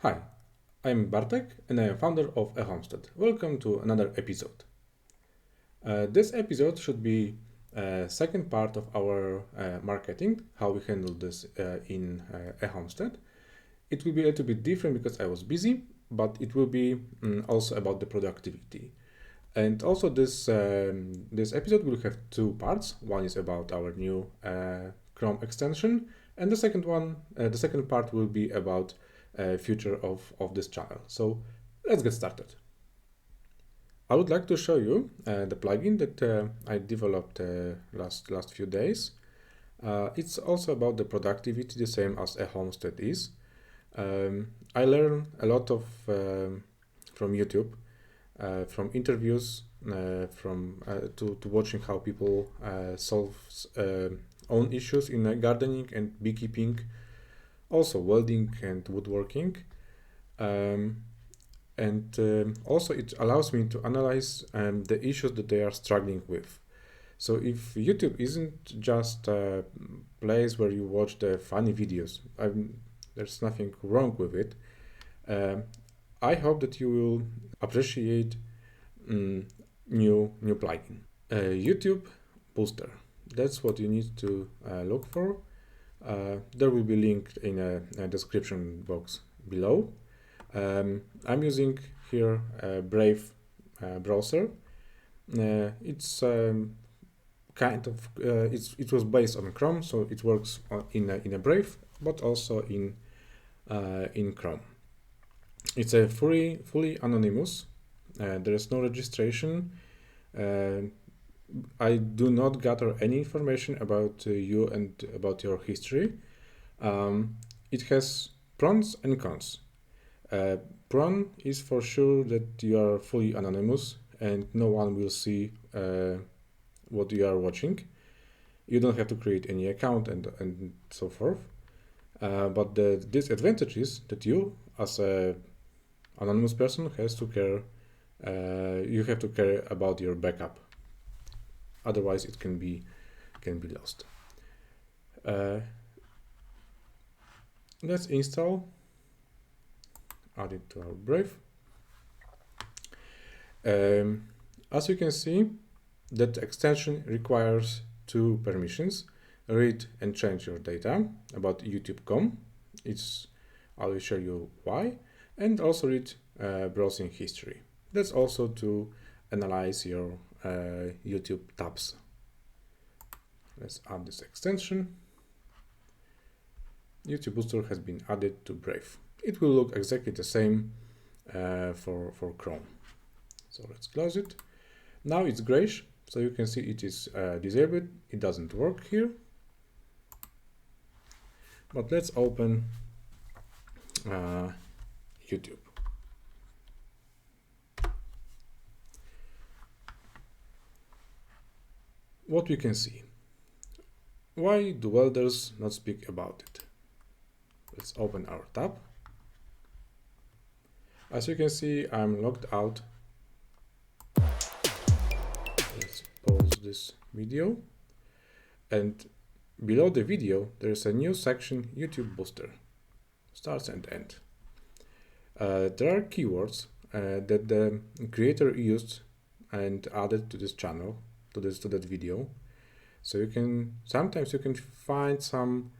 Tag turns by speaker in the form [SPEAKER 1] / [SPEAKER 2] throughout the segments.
[SPEAKER 1] Hi, I'm Bartek and I am founder of e-homestead. Welcome to another episode. This episode should be a second part of our marketing, how we handle this in e-homestead. It will be a little bit different because I was busy, but it will be also about the productivity. And also this episode will have two parts. One is about our new Chrome extension, and the second part will be about future of this channel. So let's get started. I would like to show you the plugin that I developed last few days. It's also about the productivity, the same as e-homestead is. I learn a lot of from YouTube, from interviews, to watching how people solve own issues in gardening and beekeeping, also welding and woodworking. Also it allows me to analyze the issues that they are struggling with. So if YouTube isn't just a place where you watch the funny videos, there's nothing wrong with it. I hope that you will appreciate new plugin. YouTube Booster. That's what you need to look for. There will be linked in a description box below. I'm using here a Brave browser. It's kind of it was based on Chrome, so it works in a Brave, but also in Chrome. It's a fully anonymous. There is no registration. I do not gather any information about you and about your history. It has pros and cons. Pro is for sure that you are fully anonymous and no one will see what you are watching. You don't have to create any account and so forth. But the disadvantage is that you, as a anonymous person, has to care. You have to care about your backup. Otherwise, it can be lost. Let's install. Add it to our Brave. As you can see, that extension requires two permissions: read and change your data about YouTube.com. I will show you why, and also read browsing history. That's also to analyze your YouTube tabs. Let's add this extension. YouTube Booster has been added to Brave. It will look exactly the same for Chrome. So let's close it. Now it's grayish, so you can see it is disabled. It doesn't work here. But let's open YouTube. What we can see. Why do welders not speak about it? Let's open our tab. As you can see, I'm logged out. Let's pause this video. And below the video, there's a new section, YouTube Booster. Starts and end. There are keywords that the creator used and added to this channel, to that video. So sometimes you can find some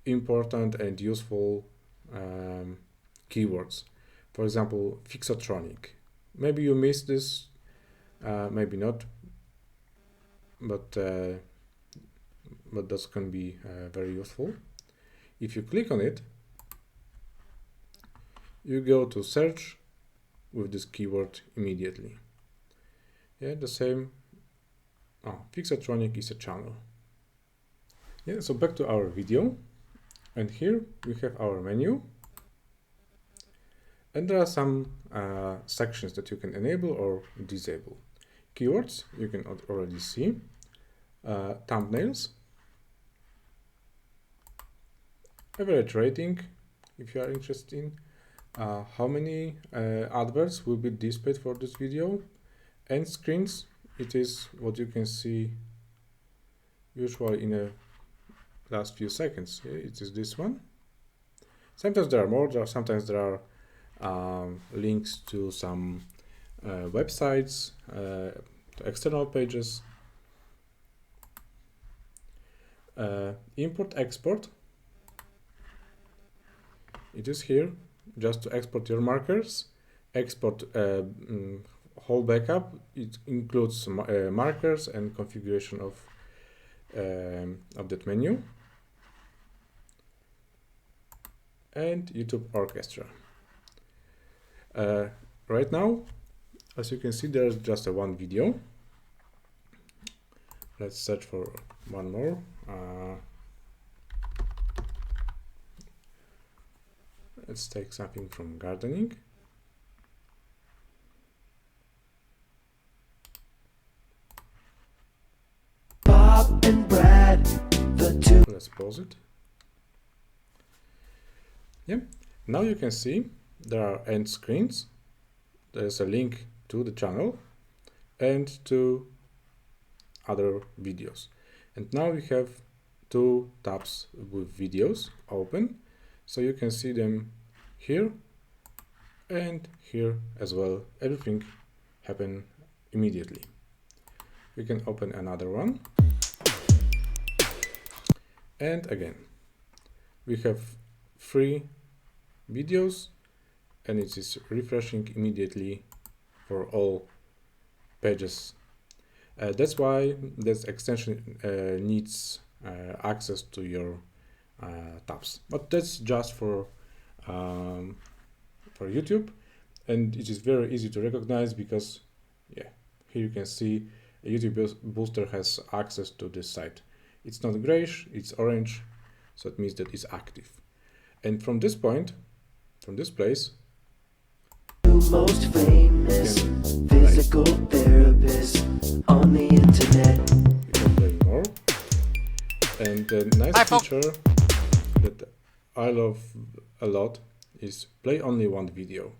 [SPEAKER 1] important and useful keywords. For example, Fixotronic. Maybe you missed this, maybe not, but that can be very useful. If you click on it, you go to search with this keyword immediately. Yeah, the same. Fixotronic is a channel. Yeah, so back to our video, and here we have our menu. And there are some sections that you can enable or disable. Keywords, you can already see. Thumbnails. Average rating, if you are interested in. How many adverts will be displayed for this video. End screens, it is what you can see usually in the last few seconds. Yeah, it is this one. Sometimes there are more, sometimes there are links to some websites, to external pages. Import export, it is here just to export your markers. Export whole backup, it includes markers and configuration of that menu, and YouTube Orchestra. Right now, as you can see, there's just one video. Let's search for one more. Let's take something from gardening.
[SPEAKER 2] Bob and Brad, the two.
[SPEAKER 1] Let's pause it. Yeah, now you can see there are end screens. There's a link to the channel and to other videos. And now we have two tabs with videos open, so you can see them here and here as well. Everything happen immediately. We can open another one, and again we have 3 videos, and it is refreshing immediately for all pages. That's why this extension needs access to your tabs, but that's just for YouTube, and it is very easy to recognize because, yeah, here you can see a YouTube booster has access to this site. It's not grayish, it's orange, so it means that it's active. And from this point, from this place,
[SPEAKER 2] Most famous physical therapist on the internet.
[SPEAKER 1] we can play more. And the nice feature that I love a lot is play only one video.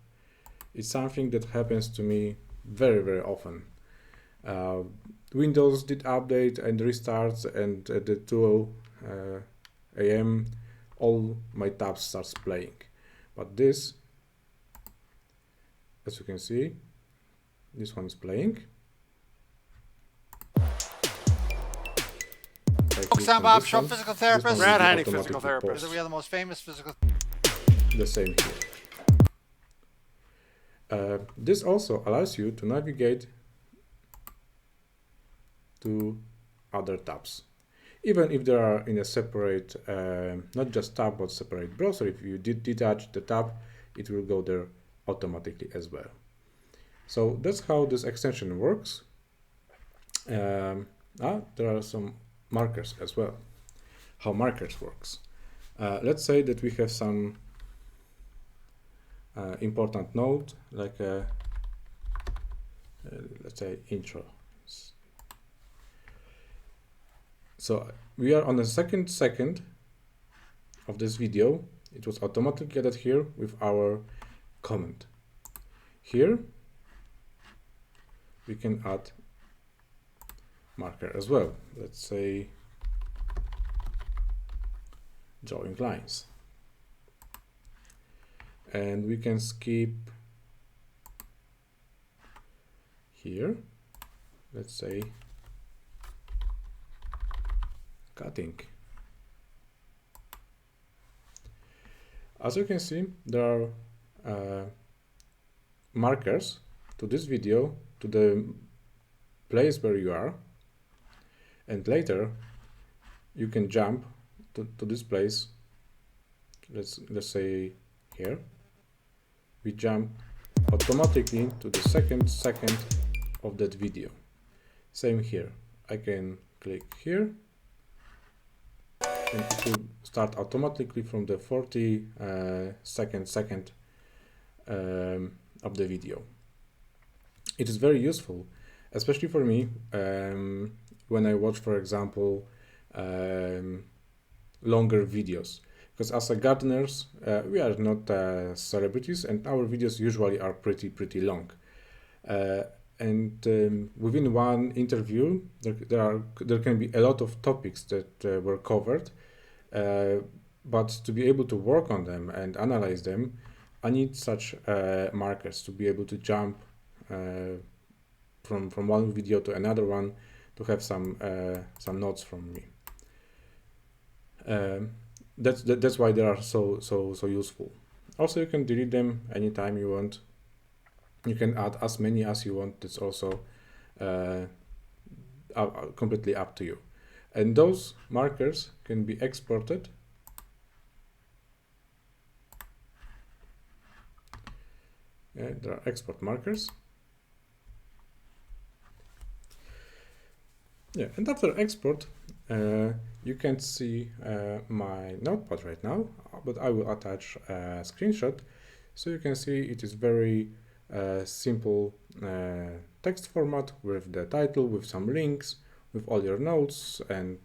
[SPEAKER 1] It's something that happens to me very, very often. Windows did update and restarts, and at the 2 a.m. all my tabs starts playing. But this, as you can see, this one is playing.
[SPEAKER 3] Sam Bob, short physical therapist.
[SPEAKER 4] Brad Haney,
[SPEAKER 1] automatically
[SPEAKER 4] physical therapist.
[SPEAKER 3] We are the most famous physical.
[SPEAKER 1] The same here. This also allows you to navigate to other tabs, even if they are in a separate, not just tab, but separate browser. If you detach the tab, it will go there automatically as well. So that's how this extension works. There are some markers as well. How markers works. Let's say that we have some important node, like let's say intro. So we are on the second of this video. It was automatically added here with our comment. Here we can add marker as well. Let's say drawing lines, and we can skip here, let's say cutting. As you can see, there are markers to this video, to the place where you are, and later you can jump to this place. Let's say here we jump automatically to the second of that video. Same here, I can click here and it will start automatically from the 42nd of the video. It is very useful, especially for me when I watch, for example, longer videos, because as a gardeners we are not celebrities, and our videos usually are pretty long, and within one interview there can be a lot of topics that were covered, But to be able to work on them and analyze them, I need such markers to be able to jump from one video to another one, to have some notes from me. That's why they are so useful. Also, you can delete them anytime you want. You can add as many as you want. It's also completely up to you. And those markers can be exported there are export markers. And after export, you can't see my notepad right now, but I will attach a screenshot so you can see it is very simple text format with the title, with some links, with all your notes and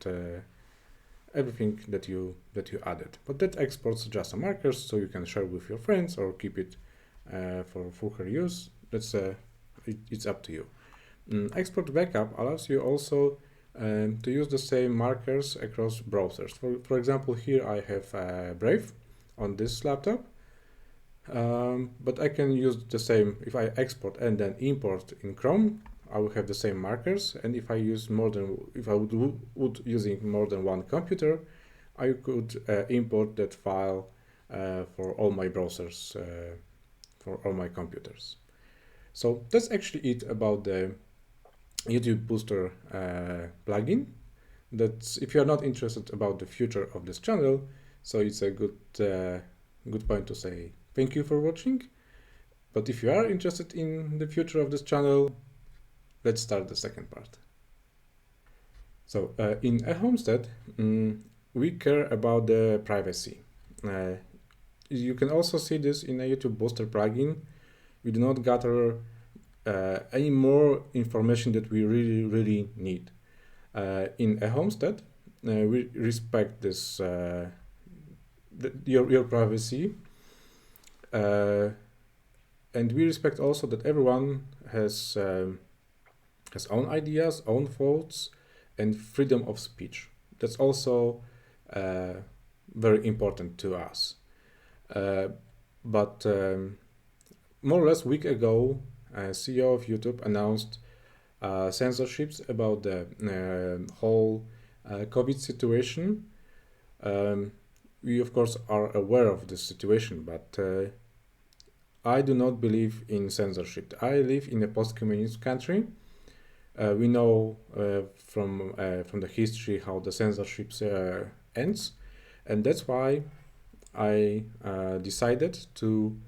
[SPEAKER 1] everything that you added. But that exports just a markers, so you can share with your friends or keep it for further use. That's it's up to you. Export backup allows you also to use the same markers across browsers. For example, here I have Brave on this laptop, but I can use the same. If I export and then import in Chrome, I will have the same markers. And if I use if I would using more than one computer, I could import that file for all my browsers, for all my computers. So that's actually it about the YouTube Booster plugin. That's if you're not interested about the future of this channel, so it's a good point to say thank you for watching. But if you are interested in the future of this channel, let's start the second part. So in e-homestead, we care about the privacy. You can also see this in a YouTube Booster plugin. We do not gather any more information that we really need. In e-homestead, we respect this your privacy, and we respect also that everyone has own ideas, own thoughts, and freedom of speech. That's also very important to us. But more or less a week ago, CEO of YouTube announced censorships about the whole COVID situation. We of course are aware of this situation, but I do not believe in censorship. I live in a post-communist country. We know from the history how the censorship ends, and that's why I decided to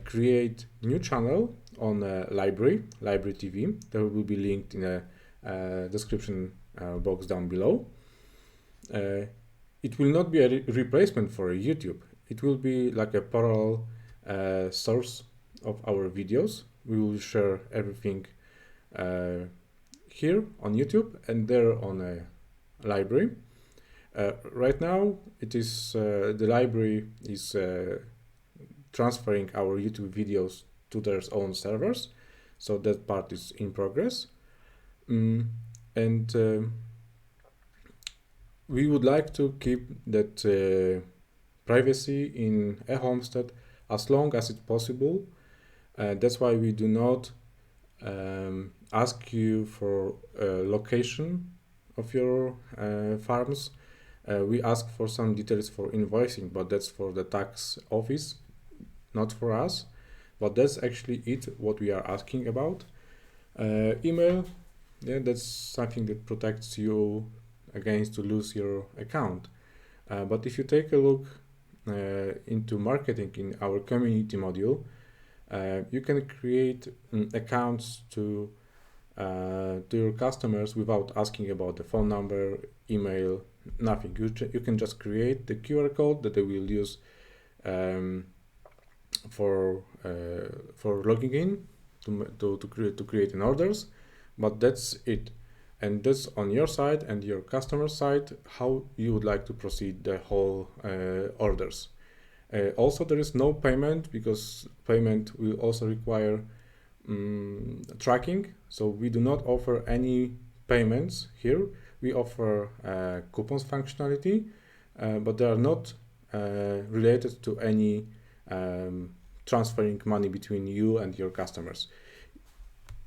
[SPEAKER 1] create new channel on Library TV. That will be linked in a description box down below. It will not be a replacement for YouTube. It will be like a parallel source of our videos. We will share everything here on YouTube and there on a library. Right now, it is the library is transferring our YouTube videos to their own servers, so that part is in progress. And we would like to keep that privacy in e-homestead as long as it's possible. That's why we do not ask you for location of your farms. We ask for some details for invoicing, but that's for the tax office, not for us. But that's actually what we are asking about. Email, that's something that protects you against to lose your account. But if you take a look into marketing in our community module, you can create accounts to your customers without asking about the phone number, email, nothing. You can just create the QR code that they will use for logging in to create an orders, but that's it. And that's on your side and your customer side how you would like to proceed the whole orders. Also, there is no payment because payment will also require tracking. So we do not offer any payments here. We offer coupons functionality, but they are not related to any transferring money between you and your customers.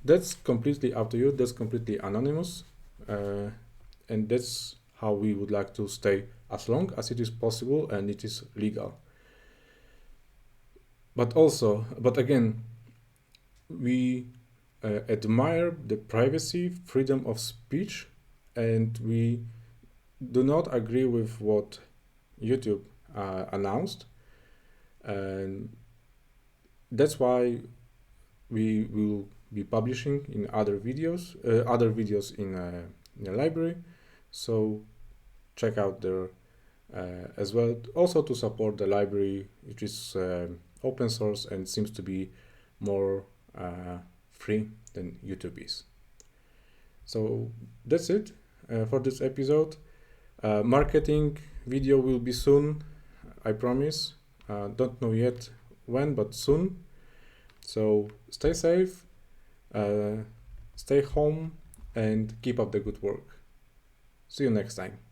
[SPEAKER 1] That's completely up to you. That's completely anonymous, and that's how we would like to stay as long as it is possible and it is legal. But again, we admire the privacy, freedom of speech, and we do not agree with what YouTube announced, and that's why we will be publishing in other videos in the library. So check out there as well. Also to support the library, which is open source and seems to be more free than YouTube is. So that's it for this episode. Marketing video will be soon, I promise. Don't know yet when, but soon. So stay safe, stay home, and keep up the good work. See you next time.